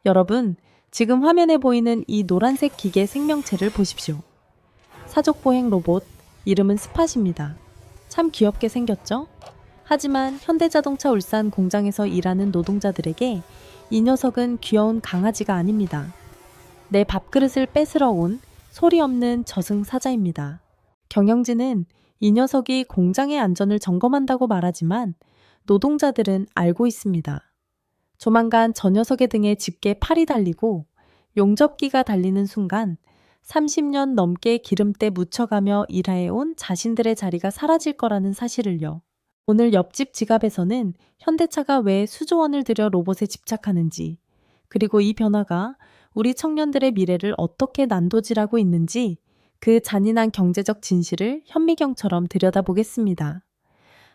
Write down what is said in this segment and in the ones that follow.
여러분, 지금 화면에 보이는 이 노란색 기계 생명체를 보십시오. 사족보행 로봇, 이름은 스팟입니다. 참 귀엽게 생겼죠? 하지만 현대자동차 울산 공장에서 일하는 노동자들에게 이 녀석은 귀여운 강아지가 아닙니다. 내 밥그릇을 뺏으러 온 소리 없는 저승사자입니다. 경영진은 이 녀석이 공장의 안전을 점검한다고 말하지만 노동자들은 알고 있습니다. 조만간 저 녀석의 등에 집게 팔이 달리고 용접기가 달리는 순간 30년 넘게 기름때 묻혀가며 일해온 자신들의 자리가 사라질 거라는 사실을요. 오늘 옆집 지갑에서는 현대차가 왜 수조 원을 들여 로봇에 집착하는지, 그리고 이 변화가 우리 청년들의 미래를 어떻게 난도질하고 있는지 그 잔인한 경제적 진실을 현미경처럼 들여다보겠습니다.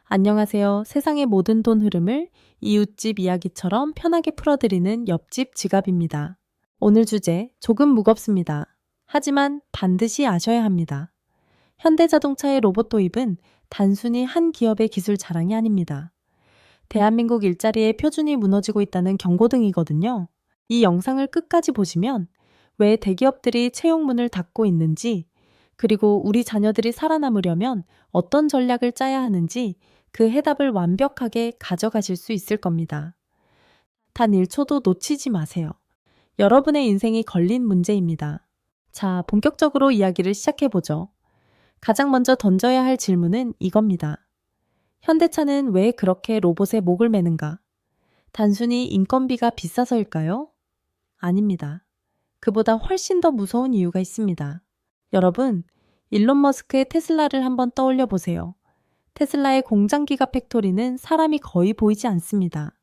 안녕하세요. 세상의 모든 돈 흐름을 이웃집 이야기처럼 편하게 풀어드리는 옆집 지갑입니다. 오늘 주제 조금 무겁습니다. 하지만 반드시 아셔야 합니다. 현대자동차의 로봇 도입은 단순히 한 기업의 기술 자랑이 아닙니다. 대한민국 일자리의 표준이 무너지고 있다는 경고등이거든요. 이 영상을 끝까지 보시면 왜 대기업들이 채용문을 닫고 있는지, 그리고 우리 자녀들이 살아남으려면 어떤 전략을 짜야 하는지 그 해답을 완벽하게 가져가실 수 있을 겁니다. 단 1초도 놓치지 마세요. 여러분의 인생이 걸린 문제입니다. 자, 본격적으로 이야기를 시작해보죠. 가장 먼저 던져야 할 질문은 이겁니다. 현대차는 왜 그렇게 로봇에 목을 매는가? 단순히 인건비가 비싸서일까요? 아닙니다. 그보다 훨씬 더 무서운 이유가 있습니다. 여러분, 일론 머스크의 테슬라를 한번 떠올려 보세요. 테슬라의 공장 기가 팩토리는 사람이 거의 보이지 않습니다.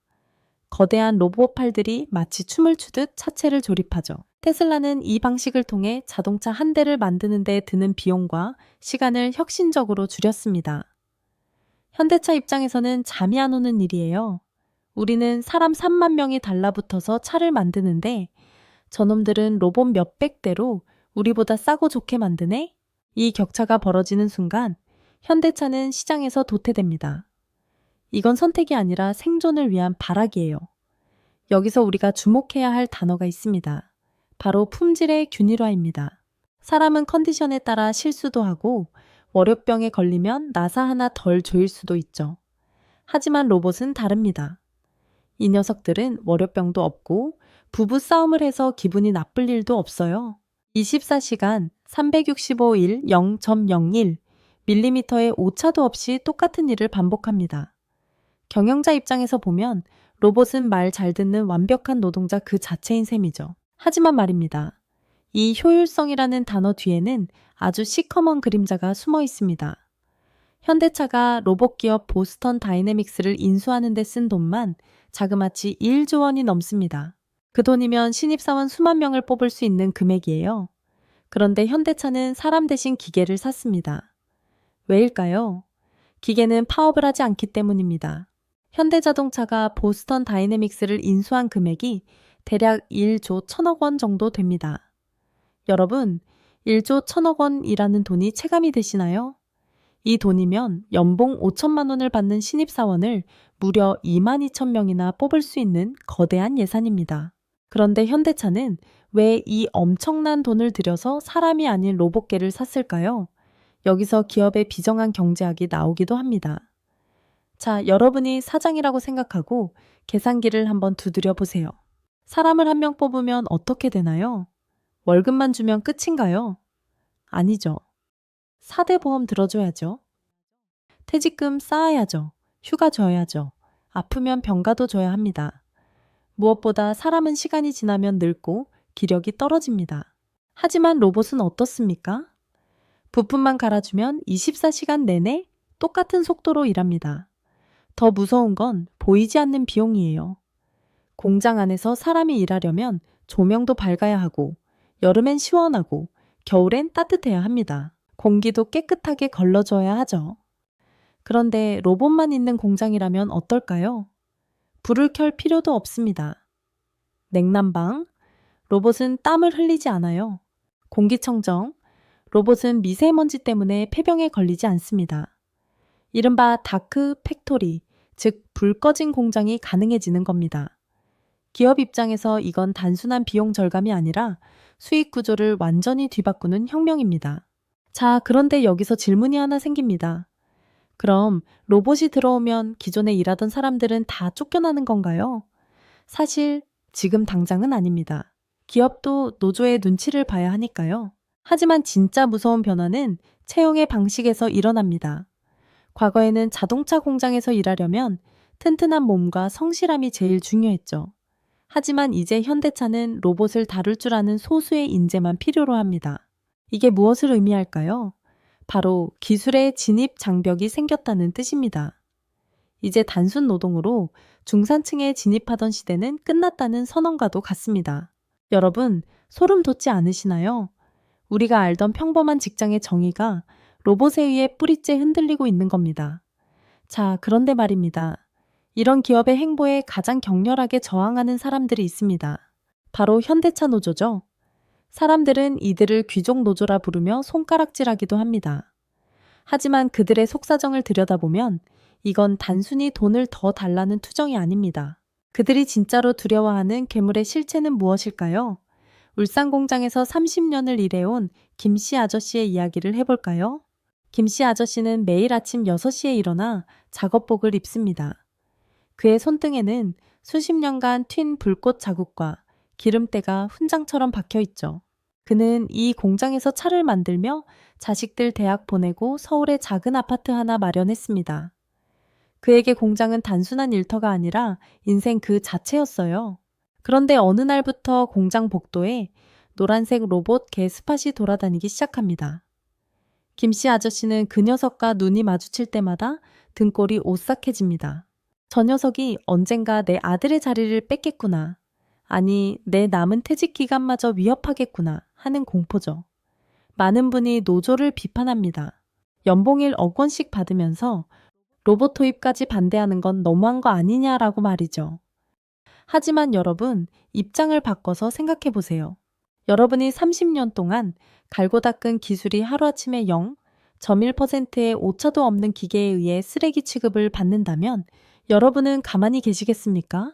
거대한 로봇 팔들이 마치 춤을 추듯 차체를 조립하죠. 테슬라는 이 방식을 통해 자동차 한 대를 만드는 데 드는 비용과 시간을 혁신적으로 줄였습니다. 현대차 입장에서는 잠이 안 오는 일이에요. 우리는 사람 3만 명이 달라붙어서 차를 만드는데 저놈들은 로봇 몇백 대로 우리보다 싸고 좋게 만드네? 이 격차가 벌어지는 순간 현대차는 시장에서 도태됩니다. 이건 선택이 아니라 생존을 위한 발악이에요. 여기서 우리가 주목해야 할 단어가 있습니다. 바로 품질의 균일화입니다. 사람은 컨디션에 따라 실수도 하고 월요병에 걸리면 나사 하나 덜 조일 수도 있죠. 하지만 로봇은 다릅니다. 이 녀석들은 월요병도 없고 부부 싸움을 해서 기분이 나쁠 일도 없어요. 24시간 365일 0.01 밀리미터의 오차도 없이 똑같은 일을 반복합니다. 경영자 입장에서 보면 로봇은 말 잘 듣는 완벽한 노동자 그 자체인 셈이죠. 하지만 말입니다. 이 효율성이라는 단어 뒤에는 아주 시커먼 그림자가 숨어 있습니다. 현대차가 로봇 기업 보스턴 다이내믹스를 인수하는 데 쓴 돈만 자그마치 1조 원이 넘습니다. 그 돈이면 신입사원 수만 명을 뽑을 수 있는 금액이에요. 그런데 현대차는 사람 대신 기계를 샀습니다. 왜일까요? 기계는 파업을 하지 않기 때문입니다. 현대자동차가 보스턴 다이내믹스를 인수한 금액이 대략 1조 1천억 원 정도 됩니다. 여러분, 1조 1천억 원이라는 돈이 체감이 되시나요? 이 돈이면 연봉 5천만 원을 받는 신입사원을 무려 2만 2천 명이나 뽑을 수 있는 거대한 예산입니다. 그런데 현대차는 왜 이 엄청난 돈을 들여서 사람이 아닌 로봇계를 샀을까요? 여기서 기업의 비정한 경제학이 나오기도 합니다. 자, 여러분이 사장이라고 생각하고 계산기를 한번 두드려 보세요. 사람을 한 명 뽑으면 어떻게 되나요? 월급만 주면 끝인가요? 아니죠. 4대 보험 들어줘야죠. 퇴직금 쌓아야죠. 휴가 줘야죠. 아프면 병가도 줘야 합니다. 무엇보다 사람은 시간이 지나면 늙고 기력이 떨어집니다. 하지만 로봇은 어떻습니까? 부품만 갈아주면 24시간 내내 똑같은 속도로 일합니다. 더 무서운 건 보이지 않는 비용이에요. 공장 안에서 사람이 일하려면 조명도 밝아야 하고, 여름엔 시원하고, 겨울엔 따뜻해야 합니다. 공기도 깨끗하게 걸러줘야 하죠. 그런데 로봇만 있는 공장이라면 어떨까요? 불을 켤 필요도 없습니다. 냉난방, 로봇은 땀을 흘리지 않아요. 공기청정, 로봇은 미세먼지 때문에 폐병에 걸리지 않습니다. 이른바 다크 팩토리, 즉 불 꺼진 공장이 가능해지는 겁니다. 기업 입장에서 이건 단순한 비용 절감이 아니라 수익 구조를 완전히 뒤바꾸는 혁명입니다. 자, 그런데 여기서 질문이 하나 생깁니다. 그럼 로봇이 들어오면 기존에 일하던 사람들은 다 쫓겨나는 건가요? 사실 지금 당장은 아닙니다. 기업도 노조의 눈치를 봐야 하니까요. 하지만 진짜 무서운 변화는 채용의 방식에서 일어납니다. 과거에는 자동차 공장에서 일하려면 튼튼한 몸과 성실함이 제일 중요했죠. 하지만 이제 현대차는 로봇을 다룰 줄 아는 소수의 인재만 필요로 합니다. 이게 무엇을 의미할까요? 바로 기술의 진입 장벽이 생겼다는 뜻입니다. 이제 단순 노동으로 중산층에 진입하던 시대는 끝났다는 선언과도 같습니다. 여러분, 소름 돋지 않으시나요? 우리가 알던 평범한 직장의 정의가 로봇에 의해 뿌리째 흔들리고 있는 겁니다. 자, 그런데 말입니다. 이런 기업의 행보에 가장 격렬하게 저항하는 사람들이 있습니다. 바로 현대차 노조죠. 사람들은 이들을 귀족 노조라 부르며 손가락질하기도 합니다. 하지만 그들의 속사정을 들여다보면 이건 단순히 돈을 더 달라는 투정이 아닙니다. 그들이 진짜로 두려워하는 괴물의 실체는 무엇일까요? 울산 공장에서 30년을 일해온 김씨 아저씨의 이야기를 해볼까요? 김씨 아저씨는 매일 아침 6시에 일어나 작업복을 입습니다. 그의 손등에는 수십 년간 튄 불꽃 자국과 기름때가 훈장처럼 박혀 있죠. 그는 이 공장에서 차를 만들며 자식들 대학 보내고 서울에 작은 아파트 하나 마련했습니다. 그에게 공장은 단순한 일터가 아니라 인생 그 자체였어요. 그런데 어느 날부터 공장 복도에 노란색 로봇 개 스팟이 돌아다니기 시작합니다. 김씨 아저씨는 그 녀석과 눈이 마주칠 때마다 등골이 오싹해집니다. 저 녀석이 언젠가 내 아들의 자리를 뺏겠구나. 아니, 내 남은 퇴직 기간마저 위협하겠구나 하는 공포죠. 많은 분이 노조를 비판합니다. 연봉일 1억 원씩 받으면서 로봇 도입까지 반대하는 건 너무한 거 아니냐라고 말이죠. 하지만 여러분, 입장을 바꿔서 생각해 보세요. 여러분이 30년 동안 갈고 닦은 기술이 하루아침에 0.1%의 오차도 없는 기계에 의해 쓰레기 취급을 받는다면 여러분은 가만히 계시겠습니까?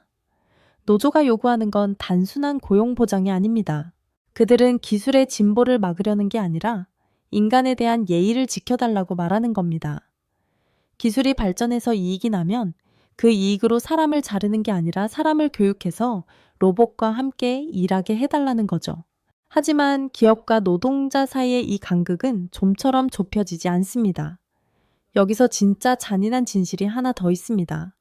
노조가 요구하는 건 단순한 고용 보장이 아닙니다. 그들은 기술의 진보를 막으려는 게 아니라 인간에 대한 예의를 지켜달라고 말하는 겁니다. 기술이 발전해서 이익이 나면 그 이익으로 사람을 자르는 게 아니라 사람을 교육해서 로봇과 함께 일하게 해달라는 거죠. 하지만 기업과 노동자 사이의 이 간극은 좀처럼 좁혀지지 않습니다. 여기서 진짜 잔인한 진실이 하나 더 있습니다.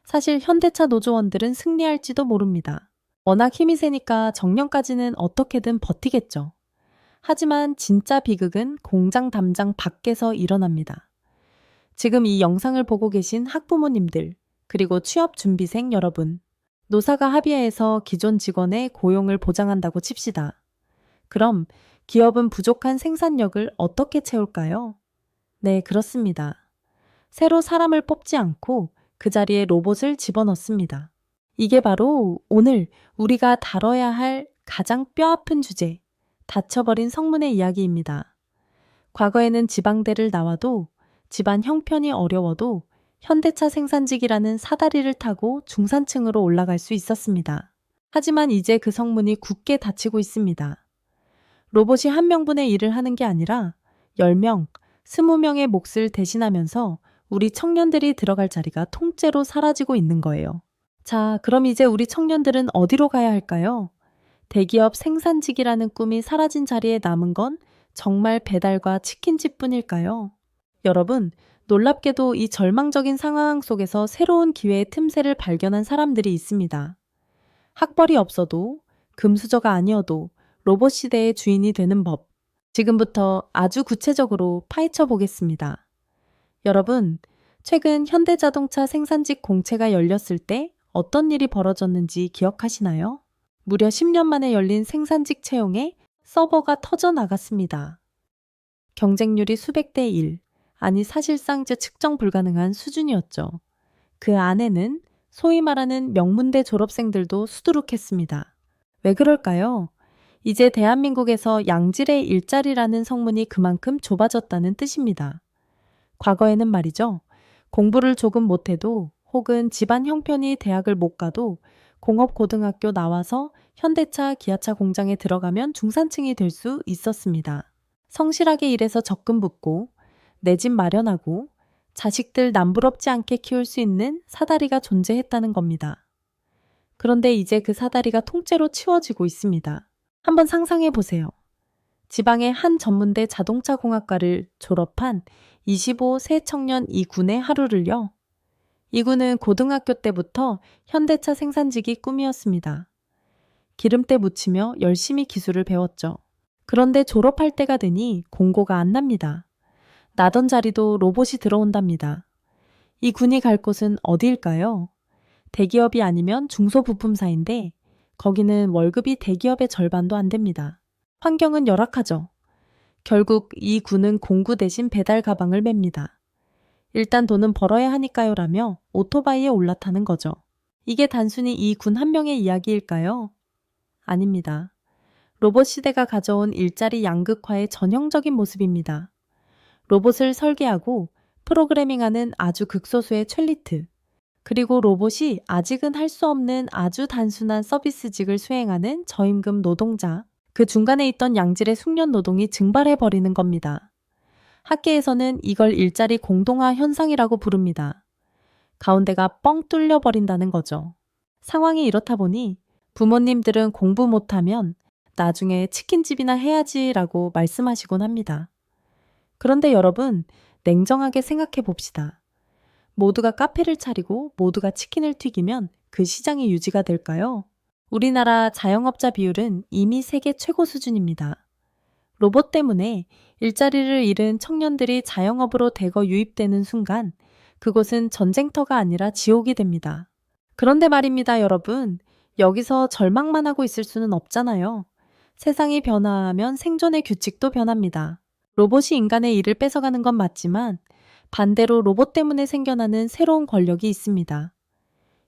사실 현대차 노조원들은 승리할지도 모릅니다. 워낙 힘이 세니까 정년까지는 어떻게든 버티겠죠. 하지만 진짜 비극은 공장 담장 밖에서 일어납니다. 지금 이 영상을 보고 계신 학부모님들, 그리고 취업 준비생 여러분, 노사가 합의해서 기존 직원의 고용을 보장한다고 칩시다. 그럼 기업은 부족한 생산력을 어떻게 채울까요? 네, 그렇습니다. 새로 사람을 뽑지 않고 그 자리에 로봇을 집어넣습니다. 이게 바로 오늘 우리가 다뤄야 할 가장 뼈아픈 주제, 닫혀버린 성문의 이야기입니다. 과거에는 지방대를 나와도 집안 형편이 어려워도 현대차 생산직이라는 사다리를 타고 중산층으로 올라갈 수 있었습니다. 하지만 이제 그 성문이 굳게 닫히고 있습니다. 로봇이 한 명분의 일을 하는 게 아니라 10명, 20명의 몫을 대신하면서 우리 청년들이 들어갈 자리가 통째로 사라지고 있는 거예요. 자, 그럼 이제 우리 청년들은 어디로 가야 할까요? 대기업 생산직이라는 꿈이 사라진 자리에 남은 건 정말 배달과 치킨집뿐일까요? 여러분, 놀랍게도 이 절망적인 상황 속에서 새로운 기회의 틈새를 발견한 사람들이 있습니다. 학벌이 없어도, 금수저가 아니어도 로봇 시대의 주인이 되는 법. 지금부터 아주 구체적으로 파헤쳐 보겠습니다. 여러분, 최근 현대자동차 생산직 공채가 열렸을 때 어떤 일이 벌어졌는지 기억하시나요? 무려 10년 만에 열린 생산직 채용에 서버가 터져 나갔습니다. 경쟁률이 수백 대 1, 아니 사실상 측정 불가능한 수준이었죠. 그 안에는 소위 말하는 명문대 졸업생들도 수두룩했습니다. 왜 그럴까요? 이제 대한민국에서 양질의 일자리라는 성문이 그만큼 좁아졌다는 뜻입니다. 과거에는 말이죠. 공부를 조금 못해도 혹은 집안 형편이 대학을 못 가도 공업고등학교 나와서 현대차, 기아차 공장에 들어가면 중산층이 될 수 있었습니다. 성실하게 일해서 적금 붓고 내 집 마련하고 자식들 남부럽지 않게 키울 수 있는 사다리가 존재했다는 겁니다. 그런데 이제 그 사다리가 통째로 치워지고 있습니다. 한번 상상해 보세요. 지방의 한 전문대 자동차 공학과를 졸업한 25세 청년 이 군의 하루를요. 이 군은 고등학교 때부터 현대차 생산직이 꿈이었습니다. 기름때 묻히며 열심히 기술을 배웠죠. 그런데 졸업할 때가 되니 공고가 안 납니다. 나던 자리도 로봇이 들어온답니다. 이 군이 갈 곳은 어디일까요? 대기업이 아니면 중소부품사인데 거기는 월급이 대기업의 절반도 안 됩니다. 환경은 열악하죠. 결국 이 군은 공구 대신 배달 가방을 맵니다. 일단 돈은 벌어야 하니까요 라며 오토바이에 올라타는 거죠. 이게 단순히 이 군 한 명의 이야기일까요? 아닙니다. 로봇 시대가 가져온 일자리 양극화의 전형적인 모습입니다. 로봇을 설계하고 프로그래밍하는 아주 극소수의 첼리트, 그리고 로봇이 아직은 할 수 없는 아주 단순한 서비스직을 수행하는 저임금 노동자, 그 중간에 있던 양질의 숙련 노동이 증발해버리는 겁니다. 학계에서는 이걸 일자리 공동화 현상이라고 부릅니다. 가운데가 뻥 뚫려버린다는 거죠. 상황이 이렇다 보니 부모님들은 공부 못하면 나중에 치킨집이나 해야지라고 말씀하시곤 합니다. 그런데 여러분, 냉정하게 생각해 봅시다. 모두가 카페를 차리고 모두가 치킨을 튀기면 그 시장이 유지가 될까요? 우리나라 자영업자 비율은 이미 세계 최고 수준입니다. 로봇 때문에 일자리를 잃은 청년들이 자영업으로 대거 유입되는 순간 그곳은 전쟁터가 아니라 지옥이 됩니다. 그런데 말입니다, 여러분. 여기서 절망만 하고 있을 수는 없잖아요. 세상이 변화하면 생존의 규칙도 변합니다. 로봇이 인간의 일을 뺏어가는 건 맞지만 반대로 로봇 때문에 생겨나는 새로운 권력이 있습니다.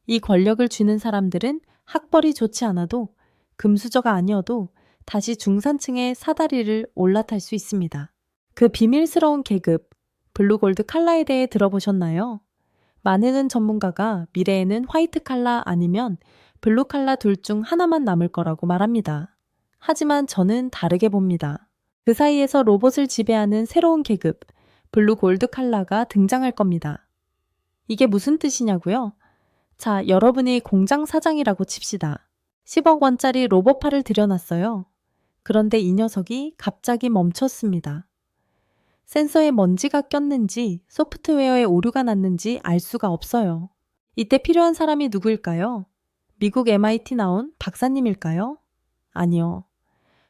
이 권력을 쥐는 사람들은 학벌이 좋지 않아도 금수저가 아니어도 다시 중산층의 사다리를 올라탈 수 있습니다. 그 비밀스러운 계급, 블루골드 칼라에 대해 들어보셨나요? 많은 전문가가 미래에는 화이트 칼라 아니면 블루 칼라 둘 중 하나만 남을 거라고 말합니다. 하지만 저는 다르게 봅니다. 그 사이에서 로봇을 지배하는 새로운 계급, 블루 골드 칼라가 등장할 겁니다. 이게 무슨 뜻이냐고요? 자, 여러분이 공장 사장이라고 칩시다. 10억 원짜리 로봇팔을 들여놨어요. 그런데 이 녀석이 갑자기 멈췄습니다. 센서에 먼지가 꼈는지 소프트웨어에 오류가 났는지 알 수가 없어요. 이때 필요한 사람이 누구일까요? 미국 MIT 나온 박사님일까요? 아니요.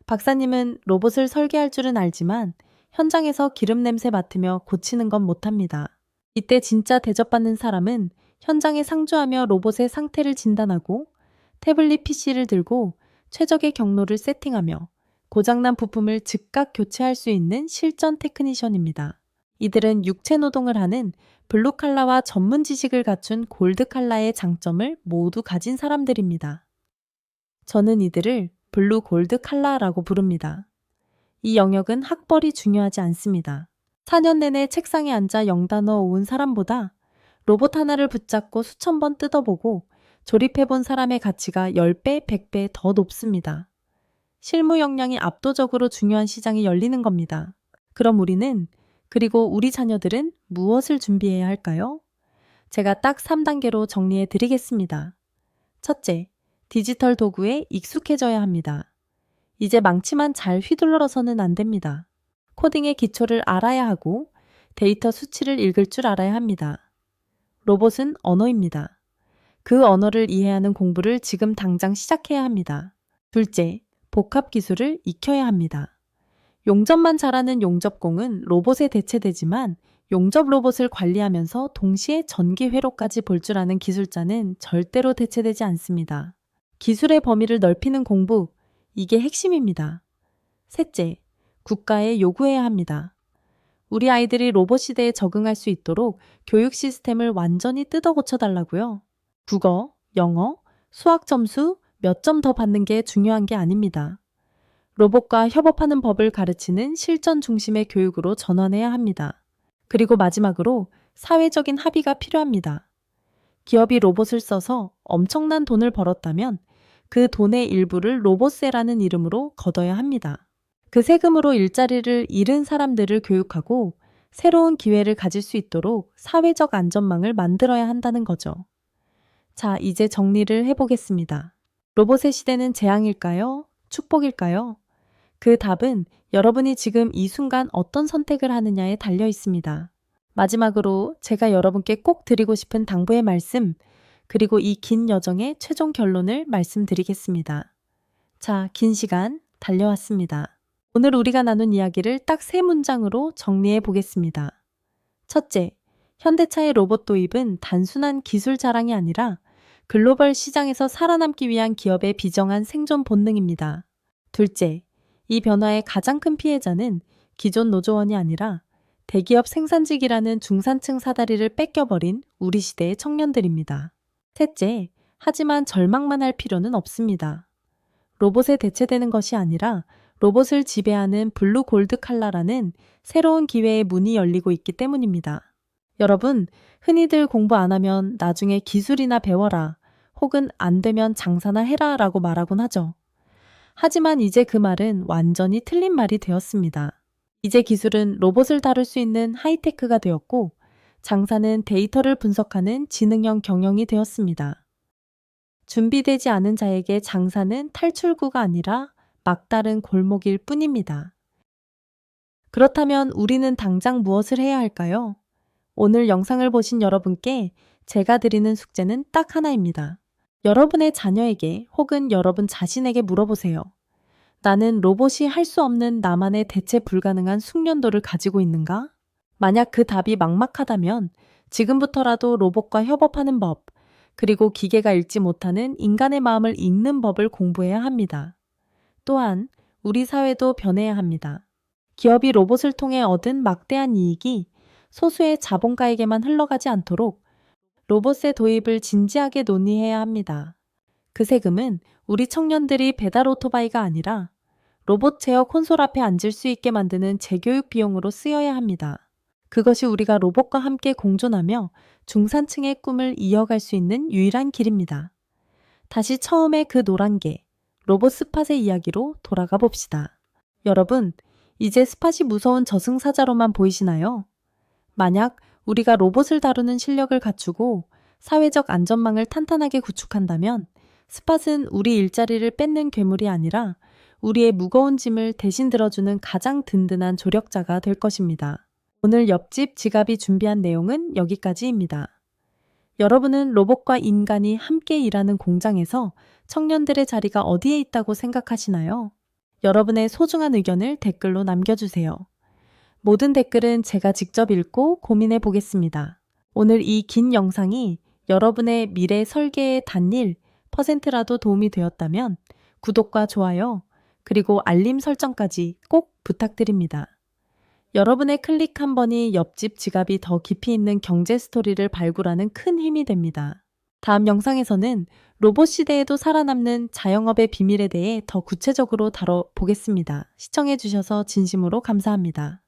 박사님은 로봇을 설계할 줄은 알지만 현장에서 기름 냄새 맡으며 고치는 건 못합니다. 이때 진짜 대접받는 사람은 현장에 상주하며 로봇의 상태를 진단하고 태블릿 PC를 들고 최적의 경로를 세팅하며 고장난 부품을 즉각 교체할 수 있는 실전 테크니션입니다. 이들은 육체 노동을 하는 블루칼라와 전문 지식을 갖춘 골드칼라의 장점을 모두 가진 사람들입니다. 저는 이들을 블루 골드 칼라라고 부릅니다. 이 영역은 학벌이 중요하지 않습니다. 4년 내내 책상에 앉아 영단어 오은 사람보다 로봇 하나를 붙잡고 수천 번 뜯어보고 조립해본 사람의 가치가 10배, 100배 더 높습니다. 실무 역량이 압도적으로 중요한 시장이 열리는 겁니다. 그럼 우리는, 그리고 우리 자녀들은 무엇을 준비해야 할까요? 제가 딱 3단계로 정리해 드리겠습니다. 첫째, 디지털 도구에 익숙해져야 합니다. 이제 망치만 잘 휘둘러서는 안 됩니다. 코딩의 기초를 알아야 하고 데이터 수치를 읽을 줄 알아야 합니다. 로봇은 언어입니다. 그 언어를 이해하는 공부를 지금 당장 시작해야 합니다. 둘째, 복합 기술을 익혀야 합니다. 용접만 잘하는 용접공은 로봇에 대체되지만 용접 로봇을 관리하면서 동시에 전기 회로까지 볼 줄 아는 기술자는 절대로 대체되지 않습니다. 기술의 범위를 넓히는 공부, 이게 핵심입니다. 셋째, 국가에 요구해야 합니다. 우리 아이들이 로봇 시대에 적응할 수 있도록 교육 시스템을 완전히 뜯어 고쳐달라고요. 국어, 영어, 수학 점수 몇 점 더 받는 게 중요한 게 아닙니다. 로봇과 협업하는 법을 가르치는 실전 중심의 교육으로 전환해야 합니다. 그리고 마지막으로 사회적인 합의가 필요합니다. 기업이 로봇을 써서 엄청난 돈을 벌었다면 그 돈의 일부를 로봇세라는 이름으로 걷어야 합니다. 그 세금으로 일자리를 잃은 사람들을 교육하고 새로운 기회를 가질 수 있도록 사회적 안전망을 만들어야 한다는 거죠. 자, 이제 정리를 해보겠습니다. 로봇의 시대는 재앙일까요? 축복일까요? 그 답은 여러분이 지금 이 순간 어떤 선택을 하느냐에 달려 있습니다. 마지막으로 제가 여러분께 꼭 드리고 싶은 당부의 말씀, 그리고 이 긴 여정의 최종 결론을 말씀드리겠습니다. 자, 긴 시간 달려왔습니다. 오늘 우리가 나눈 이야기를 딱 3문장으로 정리해 보겠습니다. 첫째, 현대차의 로봇 도입은 단순한 기술 자랑이 아니라 글로벌 시장에서 살아남기 위한 기업의 비정한 생존 본능입니다. 둘째, 이 변화의 가장 큰 피해자는 기존 노조원이 아니라 대기업 생산직이라는 중산층 사다리를 뺏겨버린 우리 시대의 청년들입니다. 셋째, 하지만 절망만 할 필요는 없습니다. 로봇에 대체되는 것이 아니라 로봇을 지배하는 블루 골드 칼라라는 새로운 기회의 문이 열리고 있기 때문입니다. 여러분, 흔히들 공부 안 하면 나중에 기술이나 배워라, 혹은 안 되면 장사나 해라 라고 말하곤 하죠. 하지만 이제 그 말은 완전히 틀린 말이 되었습니다. 이제 기술은 로봇을 다룰 수 있는 하이테크가 되었고, 장사는 데이터를 분석하는 지능형 경영이 되었습니다. 준비되지 않은 자에게 장사는 탈출구가 아니라 막다른 골목일 뿐입니다. 그렇다면 우리는 당장 무엇을 해야 할까요? 오늘 영상을 보신 여러분께 제가 드리는 숙제는 딱 하나입니다. 여러분의 자녀에게 혹은 여러분 자신에게 물어보세요. 나는 로봇이 할 수 없는 나만의 대체 불가능한 숙련도를 가지고 있는가? 만약 그 답이 막막하다면 지금부터라도 로봇과 협업하는 법, 그리고 기계가 읽지 못하는 인간의 마음을 읽는 법을 공부해야 합니다. 또한 우리 사회도 변해야 합니다. 기업이 로봇을 통해 얻은 막대한 이익이 소수의 자본가에게만 흘러가지 않도록 로봇의 도입을 진지하게 논의해야 합니다. 그 세금은 우리 청년들이 배달 오토바이가 아니라 로봇 제어 콘솔 앞에 앉을 수 있게 만드는 재교육 비용으로 쓰여야 합니다. 그것이 우리가 로봇과 함께 공존하며 중산층의 꿈을 이어갈 수 있는 유일한 길입니다. 다시 처음에 그 노란 개, 로봇 스팟의 이야기로 돌아가 봅시다. 여러분, 이제 스팟이 무서운 저승사자로만 보이시나요? 만약 우리가 로봇을 다루는 실력을 갖추고 사회적 안전망을 탄탄하게 구축한다면 스팟은 우리 일자리를 뺏는 괴물이 아니라 우리의 무거운 짐을 대신 들어주는 가장 든든한 조력자가 될 것입니다. 오늘 옆집 지갑이 준비한 내용은 여기까지입니다. 여러분은 로봇과 인간이 함께 일하는 공장에서 청년들의 자리가 어디에 있다고 생각하시나요? 여러분의 소중한 의견을 댓글로 남겨주세요. 모든 댓글은 제가 직접 읽고 고민해 보겠습니다. 오늘 이 긴 영상이 여러분의 미래 설계의 단 1%라도 도움이 되었다면 구독과 좋아요, 그리고 알림 설정까지 꼭 부탁드립니다. 여러분의 클릭 한 번이 옆집 지갑이 더 깊이 있는 경제 스토리를 발굴하는 큰 힘이 됩니다. 다음 영상에서는 로봇 시대에도 살아남는 자영업의 비밀에 대해 더 구체적으로 다뤄보겠습니다. 시청해주셔서 진심으로 감사합니다.